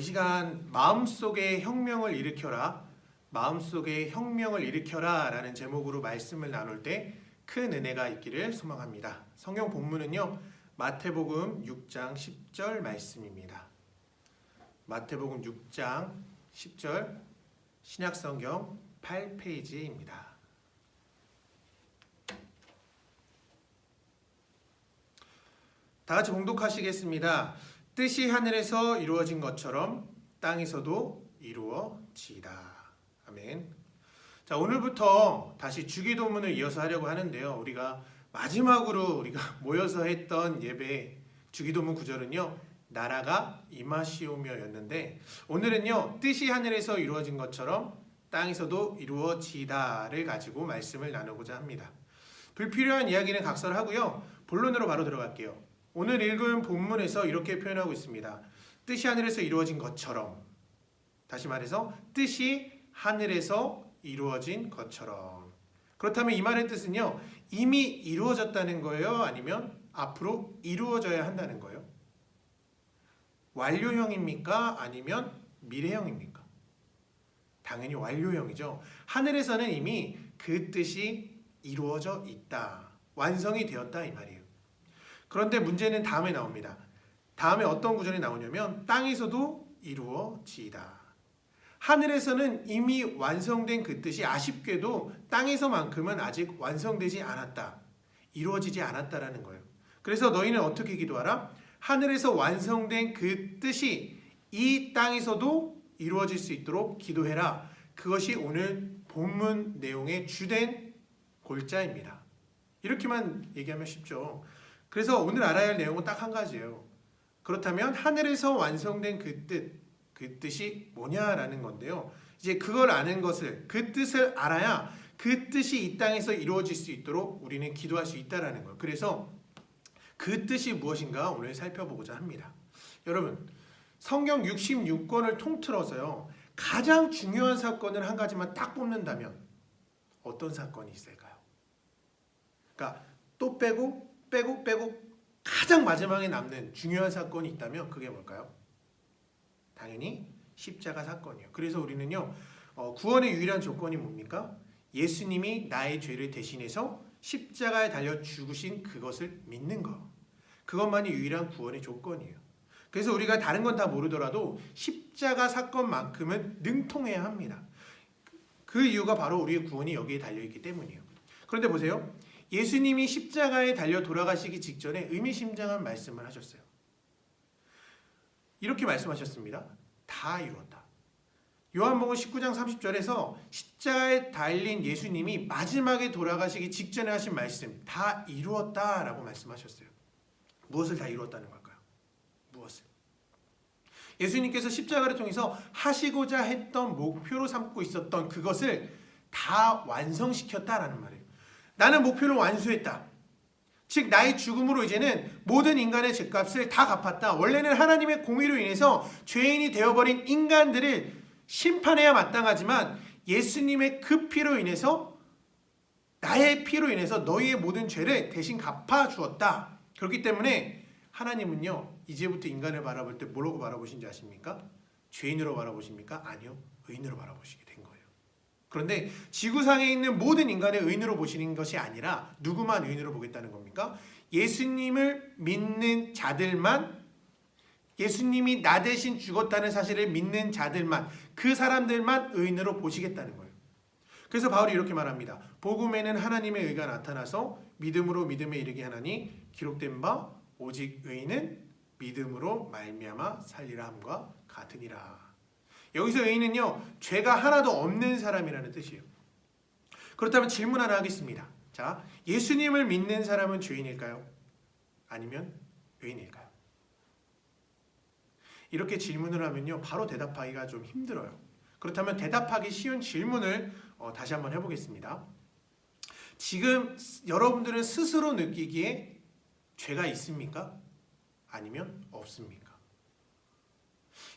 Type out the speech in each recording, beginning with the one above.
시간 마음속에 혁명을 일으켜라, 마음속에 혁명을 일으켜라 라는 제목으로 말씀을 나눌 때 큰 은혜가 있기를 소망합니다. 성경 본문은요, 마태복음 6장 10절 말씀입니다. 마태복음 6장 10절 신약성경 8페이지입니다. 다 같이 봉독하시겠습니다. 뜻이 하늘에서 이루어진 것처럼 땅에서도 이루어지이다. 아멘. 자, 오늘부터 다시 주기도문을 이어서 하려고 하는데요. 우리가 마지막으로 모여서 했던 예배 주기도문 구절은요, 나라가 임하시오며 였는데, 오늘은요, 뜻이 하늘에서 이루어진 것처럼 땅에서도 이루어지이다를 가지고 말씀을 나누고자 합니다. 불필요한 이야기는 각설하고요, 본론으로 바로 들어갈게요. 오늘 읽은 본문에서 이렇게 표현하고 있습니다. 뜻이 하늘에서 이루어진 것처럼. 다시 말해서 뜻이 하늘에서 이루어진 것처럼. 그렇다면 이 말의 뜻은요, 이미 이루어졌다는 거예요? 아니면 앞으로 이루어져야 한다는 거예요? 완료형입니까? 아니면 미래형입니까? 당연히 완료형이죠. 하늘에서는 이미 그 뜻이 이루어져 있다. 완성이 되었다 이 말이에요. 그런데 문제는 다음에 나옵니다. 다음에 어떤 구절이 나오냐면 땅에서도 이루어지이다. 하늘에서는 이미 완성된 그 뜻이 아쉽게도 땅에서만큼은 아직 완성되지 않았다. 이루어지지 않았다라는 거예요. 그래서 너희는 어떻게 기도하라? 하늘에서 완성된 그 뜻이 이 땅에서도 이루어질 수 있도록 기도해라. 그것이 오늘 본문 내용의 주된 골자입니다. 이렇게만 얘기하면 쉽죠. 그래서 오늘 알아야 할 내용은 딱 한 가지예요. 그렇다면 하늘에서 완성된 그 뜻이 뭐냐라는 건데요. 이제 그걸 아는 것을, 그 뜻을 알아야 그 뜻이 이 땅에서 이루어질 수 있도록 우리는 기도할 수 있다라는 거예요. 그래서 그 뜻이 무엇인가 오늘 살펴보고자 합니다. 여러분, 성경 66권을 통틀어서요, 가장 중요한 사건을 한 가지만 딱 뽑는다면 어떤 사건이 있을까요? 그러니까 또 빼고 가장 마지막에 남는 중요한 사건이 있다면 그게 뭘까요? 당연히 십자가 사건이에요. 그래서 우리는요, 구원의 유일한 조건이 뭡니까? 예수님이 나의 죄를 대신해서 십자가에 달려 죽으신 그것을 믿는 것. 그것만이 유일한 구원의 조건이에요. 그래서 우리가 다른 건 다 모르더라도 십자가 사건만큼은 능통해야 합니다. 그 이유가 바로 우리의 구원이 여기에 달려있기 때문이에요. 그런데 보세요. 예수님이 십자가에 달려 돌아가시기 직전에 의미심장한 말씀을 하셨어요. 이렇게 말씀하셨습니다. 다 이루었다. 요한복음 19장 30절에서 십자가에 달린 예수님이 마지막에 돌아가시기 직전에 하신 말씀, 다 이루었다라고 말씀하셨어요. 무엇을 다 이루었다는 걸까요? 무엇을? 예수님께서 십자가를 통해서 하시고자 했던 목표로 삼고 있었던 그것을 다 완성시켰다라는 말이에요. 나는 목표를 완수했다. 즉 나의 죽음으로 이제는 모든 인간의 죄값을 다 갚았다. 원래는 하나님의 공의로 인해서 죄인이 되어버린 인간들을 심판해야 마땅하지만 예수님의 그 피로 인해서, 나의 피로 인해서 너희의 모든 죄를 대신 갚아주었다. 그렇기 때문에 하나님은요, 이제부터 인간을 바라볼 때 뭐라고 바라보신지 아십니까? 죄인으로 바라보십니까? 아니요, 의인으로 바라보시게 된 거예요. 그런데 지구상에 있는 모든 인간의 의인으로 보시는 것이 아니라 누구만 의인으로 보겠다는 겁니까? 예수님을 믿는 자들만, 예수님이 나 대신 죽었다는 사실을 믿는 자들만, 그 사람들만 의인으로 보시겠다는 거예요. 그래서 바울이 이렇게 말합니다. 복음에는 하나님의 의가 나타나서 믿음으로 믿음에 이르게 하나니 기록된 바 오직 의인은 믿음으로 말미암아 살리라 함과 같으니라. 여기서 의인은요, 죄가 하나도 없는 사람이라는 뜻이에요. 그렇다면 질문 하나 하겠습니다. 자, 예수님을 믿는 사람은 죄인일까요? 아니면 의인일까요? 이렇게 질문을 하면요, 바로 대답하기가 좀 힘들어요. 그렇다면 대답하기 쉬운 질문을 다시 한번 해보겠습니다. 지금 여러분들은 스스로 느끼기에 죄가 있습니까? 아니면 없습니까?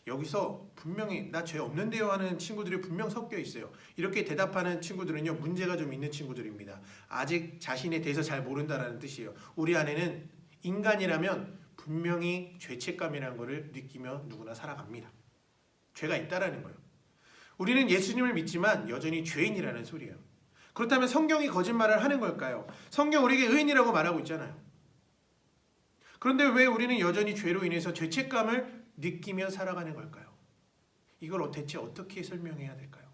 여기서 분명히 나 죄 없는데요 하는 친구들이 분명 섞여 있어요. 이렇게 대답하는 친구들은요, 문제가 좀 있는 친구들입니다. 아직 자신에 대해서 잘 모른다는 뜻이에요. 우리 안에는 인간이라면 분명히 죄책감이라는 것을 느끼며 누구나 살아갑니다. 죄가 있다라는 거예요. 우리는 예수님을 믿지만 여전히 죄인이라는 소리예요. 그렇다면 성경이 거짓말을 하는 걸까요? 성경 우리에게 의인이라고 말하고 있잖아요. 그런데 왜 우리는 여전히 죄로 인해서 죄책감을 느끼며 살아가는 걸까요? 이걸 대체 어떻게 설명해야 될까요?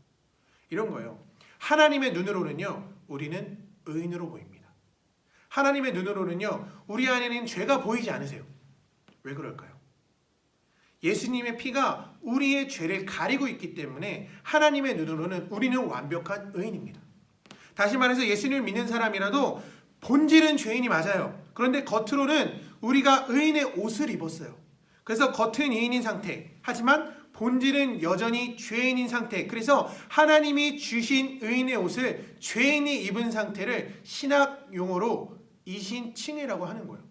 이런 거예요. 하나님의 눈으로는요, 우리는 의인으로 보입니다. 하나님의 눈으로는요, 우리 안에는 죄가 보이지 않으세요. 왜 그럴까요? 예수님의 피가 우리의 죄를 가리고 있기 때문에 하나님의 눈으로는 우리는 완벽한 의인입니다. 다시 말해서 예수님을 믿는 사람이라도 본질은 죄인이 맞아요. 그런데 겉으로는 우리가 의인의 옷을 입었어요. 그래서 겉은 의인인 상태, 하지만 본질은 여전히 죄인인 상태. 그래서 하나님이 주신 의인의 옷을 죄인이 입은 상태를 신학 용어로 이신칭의라고 하는 거예요.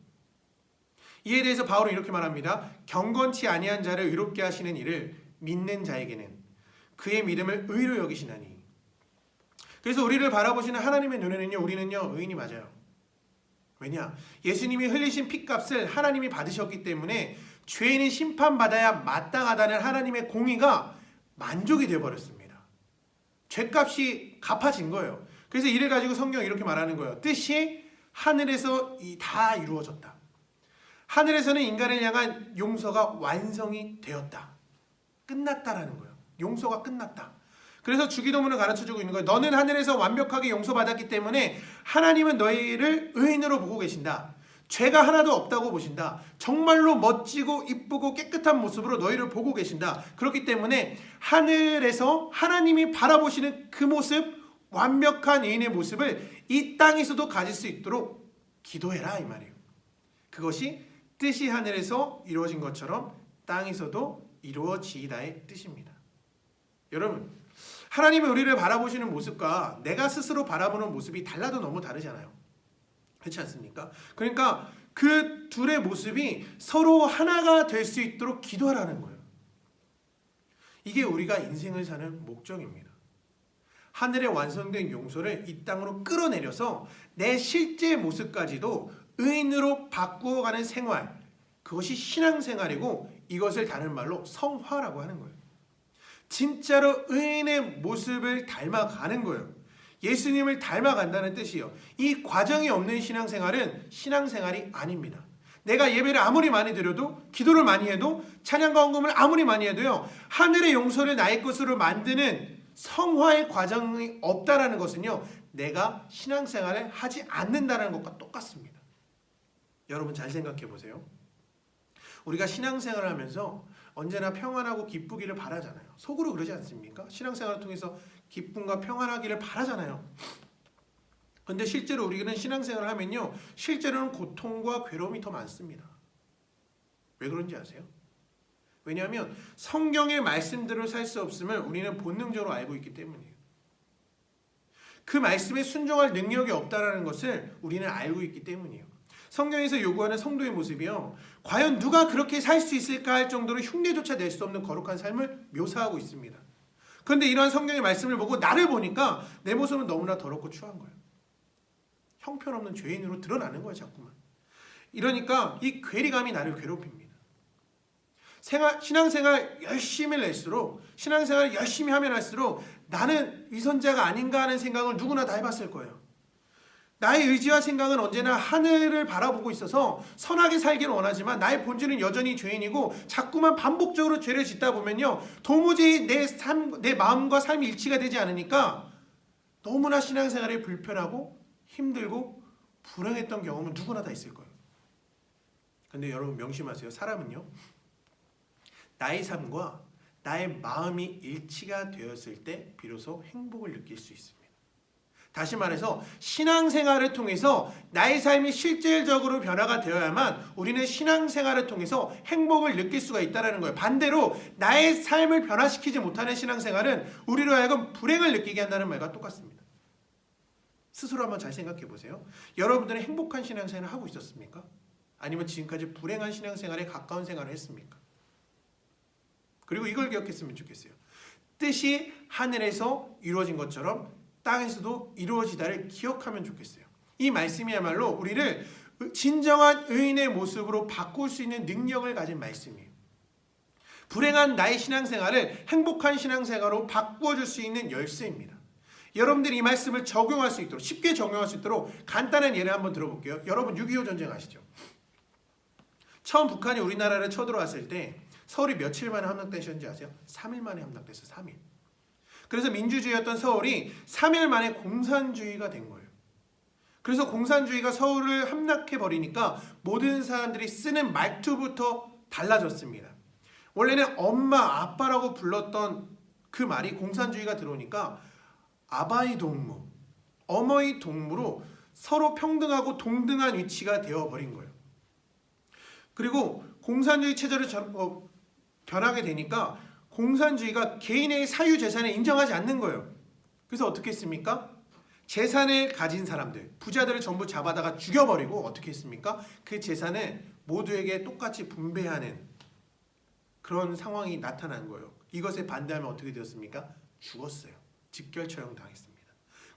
이에 대해서 바울은 이렇게 말합니다. 경건치 아니한 자를 의롭게 하시는 이를 믿는 자에게는 그의 믿음을 의로 여기시나니. 그래서 우리를 바라보시는 하나님의 눈에는요, 우리는요 의인이 맞아요. 왜냐? 예수님이 흘리신 피값을 하나님이 받으셨기 때문에 죄인은 심판받아야 마땅하다는 하나님의 공의가 만족이 되어버렸습니다. 죄값이 갚아진 거예요. 그래서 이를 가지고 성경이 이렇게 말하는 거예요. 뜻이 하늘에서 다 이루어졌다. 하늘에서는 인간을 향한 용서가 완성이 되었다. 끝났다라는 거예요. 용서가 끝났다. 그래서 주기도문을 가르쳐주고 있는 거예요. 너는 하늘에서 완벽하게 용서받았기 때문에 하나님은 너희를 의인으로 보고 계신다. 죄가 하나도 없다고 보신다. 정말로 멋지고 이쁘고 깨끗한 모습으로 너희를 보고 계신다. 그렇기 때문에 하늘에서 하나님이 바라보시는 그 모습, 완벽한 의인의 모습을 이 땅에서도 가질 수 있도록 기도해라 이 말이에요. 그것이 뜻이 하늘에서 이루어진 것처럼 땅에서도 이루어지이다의 뜻입니다. 여러분, 하나님이 우리를 바라보시는 모습과 내가 스스로 바라보는 모습이 달라도 너무 다르잖아요. 그렇지 않습니까? 그러니까 그 둘의 모습이 서로 하나가 될 수 있도록 기도하라는 거예요. 이게 우리가 인생을 사는 목적입니다. 하늘에 완성된 용서를 이 땅으로 끌어내려서 내 실제 모습까지도 의인으로 바꾸어가는 생활, 그것이 신앙생활이고 이것을 다른 말로 성화라고 하는 거예요. 진짜로 의인의 모습을 닮아가는 거예요. 예수님을 닮아간다는 뜻이에요. 이 과정이 없는 신앙생활은 신앙생활이 아닙니다. 내가 예배를 아무리 많이 드려도, 기도를 많이 해도, 찬양과 헌금을 아무리 많이 해도요, 하늘의 용서를 나의 것으로 만드는 성화의 과정이 없다라는 것은요, 내가 신앙생활을 하지 않는다는 것과 똑같습니다. 여러분 잘 생각해 보세요. 우리가 신앙생활을 하면서 언제나 평안하고 기쁘기를 바라잖아요. 속으로 그러지 않습니까? 신앙생활을 통해서 기쁨과 평안하기를 바라잖아요. 그런데 실제로 우리는 신앙생활을 하면요, 실제로는 고통과 괴로움이 더 많습니다. 왜 그런지 아세요? 왜냐하면 성경의 말씀대로 살 수 없음을 우리는 본능적으로 알고 있기 때문이에요. 그 말씀에 순종할 능력이 없다는 것을 우리는 알고 있기 때문이에요. 성경에서 요구하는 성도의 모습이요, 과연 누가 그렇게 살 수 있을까 할 정도로 흉내조차 낼 수 없는 거룩한 삶을 묘사하고 있습니다. 그런데 이러한 성경의 말씀을 보고 나를 보니까 내 모습은 너무나 더럽고 추한 거예요. 형편없는 죄인으로 드러나는 거예요, 자꾸만. 이러니까 이 괴리감이 나를 괴롭힙니다. 신앙생활 열심히 낼수록, 신앙생활 열심히 하면 할수록 나는 위선자가 아닌가 하는 생각을 누구나 다 해봤을 거예요. 나의 의지와 생각은 언제나 하늘을 바라보고 있어서 선하게 살기를 원하지만 나의 본질은 여전히 죄인이고 자꾸만 반복적으로 죄를 짓다 보면요, 도무지 내 마음과 삶이 일치가 되지 않으니까 너무나 신앙생활이 불편하고 힘들고 불행했던 경험은 누구나 다 있을 거예요. 근데 여러분 명심하세요. 사람은요, 나의 삶과 나의 마음이 일치가 되었을 때 비로소 행복을 느낄 수 있습니다. 다시 말해서 신앙생활을 통해서 나의 삶이 실질적으로 변화가 되어야만 우리는 신앙생활을 통해서 행복을 느낄 수가 있다는 거예요. 반대로 나의 삶을 변화시키지 못하는 신앙생활은 우리로 하여금 불행을 느끼게 한다는 말과 똑같습니다. 스스로 한번 잘 생각해 보세요. 여러분들은 행복한 신앙생활을 하고 있었습니까? 아니면 지금까지 불행한 신앙생활에 가까운 생활을 했습니까? 그리고 이걸 기억했으면 좋겠어요. 뜻이 하늘에서 이루어진 것처럼 땅에서도 이루어지다를 기억하면 좋겠어요. 이 말씀이야말로 우리를 진정한 의인의 모습으로 바꿀 수 있는 능력을 가진 말씀이에요. 불행한 나의 신앙생활을 행복한 신앙생활로 바꾸어줄 수 있는 열쇠입니다. 여러분들이 이 말씀을 적용할 수 있도록, 쉽게 적용할 수 있도록 간단한 예를 한번 들어볼게요. 여러분 6.25 전쟁 아시죠? 처음 북한이 우리나라를 쳐들어왔을 때 서울이 며칠 만에 함락되셨는지 아세요? 3일 만에 함락됐어요. 3일. 그래서 민주주의였던 서울이 3일 만에 공산주의가 된 거예요. 그래서 공산주의가 서울을 함락해버리니까 모든 사람들이 쓰는 말투부터 달라졌습니다. 원래는 엄마, 아빠라고 불렀던 그 말이 공산주의가 들어오니까 아바이 동무, 어머니 동무로 서로 평등하고 동등한 위치가 되어버린 거예요. 그리고 공산주의 체제로 변하게 되니까 공산주의가 개인의 사유재산을 인정하지 않는 거예요. 그래서 어떻게 했습니까? 재산을 가진 사람들, 부자들을 전부 잡아다가 죽여버리고 어떻게 했습니까? 그 재산을 모두에게 똑같이 분배하는 그런 상황이 나타난 거예요. 이것에 반대하면 어떻게 되었습니까? 죽었어요. 직결 처형 당했습니다.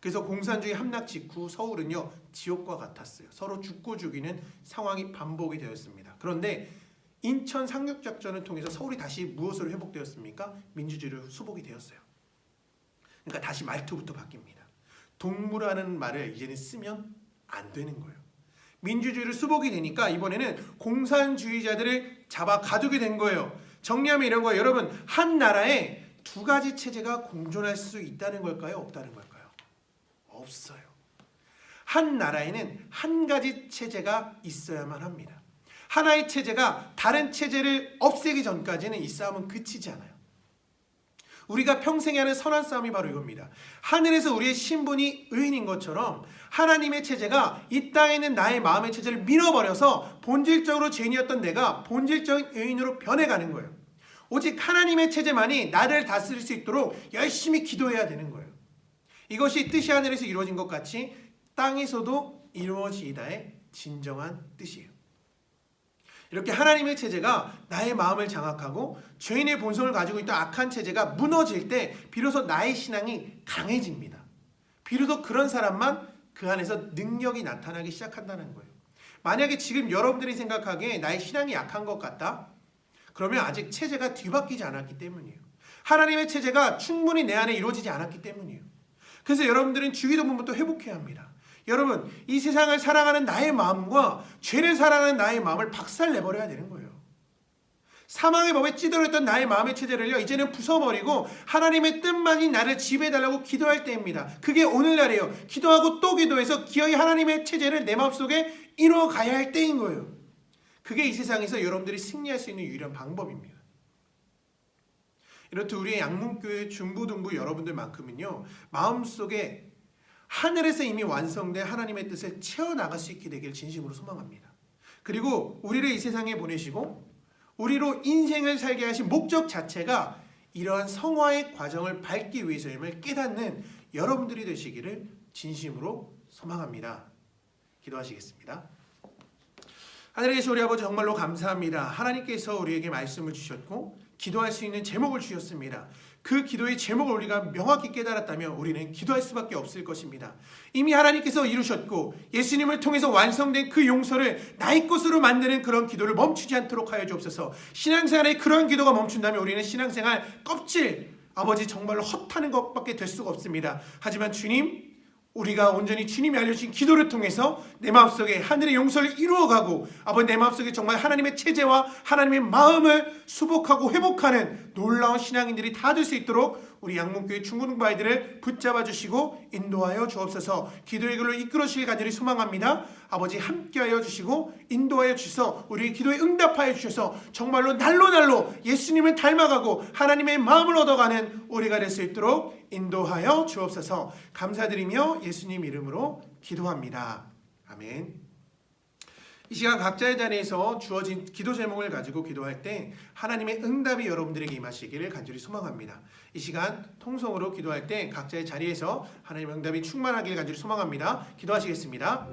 그래서 공산주의 함락 직후 서울은요 지옥과 같았어요. 서로 죽고 죽이는 상황이 반복이 되었습니다. 그런데 인천 상륙작전을 통해서 서울이 다시 무엇으로 회복되었습니까? 민주주의로 수복이 되었어요. 그러니까 다시 말투부터 바뀝니다. 동무라는 말을 이제는 쓰면 안 되는 거예요. 민주주의로 수복이 되니까 이번에는 공산주의자들을 잡아 가두게 된 거예요. 정리하면 이런 거예요. 여러분, 한 나라에 두 가지 체제가 공존할 수 있다는 걸까요? 없다는 걸까요? 없어요. 한 나라에는 한 가지 체제가 있어야만 합니다. 하나의 체제가 다른 체제를 없애기 전까지는 이 싸움은 그치지 않아요. 우리가 평생에 하는 선한 싸움이 바로 이겁니다. 하늘에서 우리의 신분이 의인인 것처럼 하나님의 체제가 이 땅에 있는 나의 마음의 체제를 밀어버려서 본질적으로 죄인이었던 내가 본질적인 의인으로 변해가는 거예요. 오직 하나님의 체제만이 나를 다스릴 수 있도록 열심히 기도해야 되는 거예요. 이것이 뜻이 하늘에서 이루어진 것 같이 땅에서도 이루어지이다의 진정한 뜻이에요. 이렇게 하나님의 체제가 나의 마음을 장악하고 죄인의 본성을 가지고 있던 악한 체제가 무너질 때 비로소 나의 신앙이 강해집니다. 비로소 그런 사람만 그 안에서 능력이 나타나기 시작한다는 거예요. 만약에 지금 여러분들이 생각하기에 나의 신앙이 약한 것 같다? 그러면 아직 체제가 뒤바뀌지 않았기 때문이에요. 하나님의 체제가 충분히 내 안에 이루어지지 않았기 때문이에요. 그래서 여러분들은 주기도문부터 회복해야 합니다. 여러분, 이 세상을 사랑하는 나의 마음과 죄를 사랑하는 나의 마음을 박살내버려야 되는 거예요. 사망의 법에 찌들어있던 나의 마음의 체제를요 이제는 부숴버리고 하나님의 뜻만이 나를 지배해달라고 기도할 때입니다. 그게 오늘날이에요. 기도하고 또 기도해서 기어이 하나님의 체제를 내 마음속에 이루어가야 할 때인 거예요. 그게 이 세상에서 여러분들이 승리할 수 있는 유일한 방법입니다. 이렇듯 우리의 양문교회 중부등부 여러분들만큼은요 마음속에 하늘에서 이미 완성된 하나님의 뜻을 채워나갈 수 있게 되길 진심으로 소망합니다. 그리고 우리를 이 세상에 보내시고 우리로 인생을 살게 하신 목적 자체가 이러한 성화의 과정을 밟기 위해서임을 깨닫는 여러분들이 되시기를 진심으로 소망합니다. 기도하시겠습니다. 하늘에 계신 우리 아버지 정말로 감사합니다. 하나님께서 우리에게 말씀을 주셨고 기도할 수 있는 제목을 주셨습니다. 그 기도의 제목을 우리가 명확히 깨달았다면 우리는 기도할 수밖에 없을 것입니다. 이미 하나님께서 이루셨고 예수님을 통해서 완성된 그 용서를 나의 것으로 만드는 그런 기도를 멈추지 않도록 하여 주옵소서. 신앙생활에 그런 기도가 멈춘다면 우리는 신앙생활 껍질 아버지 정말로 헛하는 것밖에 될 수가 없습니다. 하지만 주님, 우리가 온전히 주님이 알려주신 기도를 통해서 내 마음속에 하늘의 용서를 이루어가고 아버지 내 마음속에 정말 하나님의 체제와 하나님의 마음을 수복하고 회복하는 놀라운 신앙인들이 다 될 수 있도록 우리 양문교회 중고등부 아이들을 붙잡아 주시고 인도하여 주옵소서. 기도의 길로 이끌어 주시길 간절히 소망합니다. 아버지 함께하여 주시고 인도하여 주셔서 우리의 기도에 응답하여 주셔서 정말로 날로 예수님을 닮아가고 하나님의 마음을 얻어가는 우리가 될 수 있도록 인도하여 주옵소서. 감사드리며 예수님 이름으로 기도합니다. 아멘. 이 시간 각자의 자리에서 주어진 기도 제목을 가지고 기도할 때 하나님의 응답이 여러분들에게 임하시기를 간절히 소망합니다. 이 시간 통성으로 기도할 때 각자의 자리에서 하나님의 응답이 충만하기를 간절히 소망합니다. 기도하시겠습니다.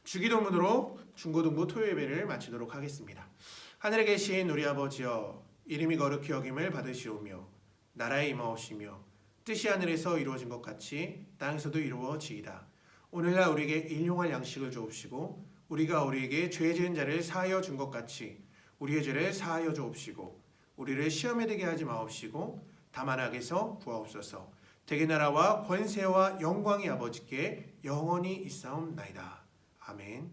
주기도문으로 중고등부 토요예배를 마치도록 하겠습니다. 하늘에 계신 우리 아버지여, 이름이 거룩히 여김을 받으시오며 나라에 임하오시며 뜻이 하늘에서 이루어진 것 같이 땅에서도 이루어지이다. 오늘날 우리에게 일용할 양식을 주옵시고 우리가 우리에게 죄 지은 자를 사하여 준 것 같이 우리의 죄를 사하여 주옵시고 우리를 시험에 들게 하지 마옵시고 다만 악에서 구하옵소서. 대개 나라와 권세와 영광이 아버지께 영원히 있사옵나이다. 아멘.